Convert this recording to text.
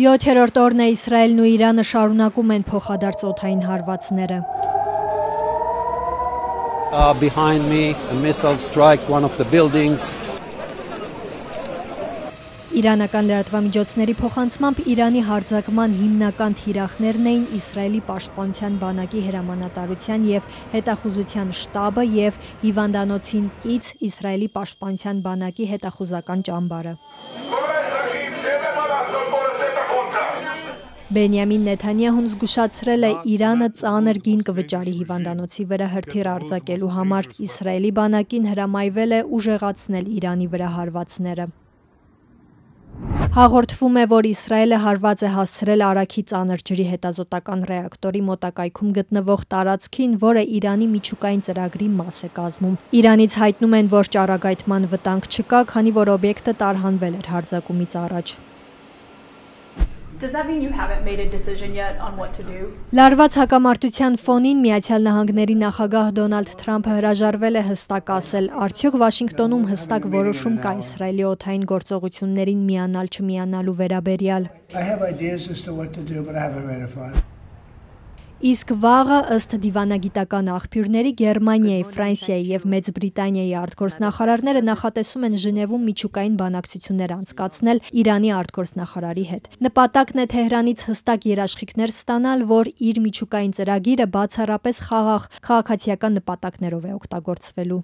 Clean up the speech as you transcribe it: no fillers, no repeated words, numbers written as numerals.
7-րդ օրն է Իսրայելն ու Իրանը շարունակում են փոխադարձ օդային հարվածները։ Behind me, a missile struck one of the buildings. Իրանական լրատվամիջոցների փոխանցմամբ Իրանի հարձակման հիմնական թիրախներն էին Իսրայելի պաշտպանության բանակի հրամանատարության և հետախուզության շտաբը և հիվանդանոցին կից Իսրայելի պաշտպանության բանակի հետախուզական ճամբարը։ Բենյամին Նեթանյահուն զգուշացրել է Իրանը ծանր գին կվճարի հիվանդանոցի վրա հրթիռ արձակելու համար։ Իսրայելի բանակին հրամայվել է ուժեղացնել Իրանի վրա հարվածները։ Հաղորդվում է, որ Իսրայելը հարված է հասցրել Արաքի ծանր ջրի հետազոտական ռեակտորի մոտակայքում գտնվող տարածքին, որը Իրանի միջուկային ծրագրի մաս է կազմում։ Իրանից հայտնում են, որ ճառագայթման վտանգ չկա, քանի որ օբյեկտը տարհանվել էր հարձակումից առաջ։ Լարված հակամարտության ֆոնին Միացյալ Նահանգների նախագահ Դոնալդ Թրամփը հրաժարվել է հստակ ասել, արդյոք Վաշինգտոնում հստակ որոշում կա Իսրայելի օդային գործողություններին միանալ-չմիանալու վերաբերյալ։ Իսկ վաղը, ըստ դիվանագիտական աղբյուրների, Գերմանիայի, Ֆրանսիայի և Մեծ Բրիտանիայի արտգործնախարարները նախատեսում են Ժնևում միջուկային բանակցություններ անցկացնել Իրանի արտգործնախարարի հետ։ Նպատակն է Թեհրանից հստակ երաշխիքներ ստանալ, որ իր միջուկային ծրագիրը բացառապես խաղաղ քաղաքացիական նպատակներով է օգտագործվելու։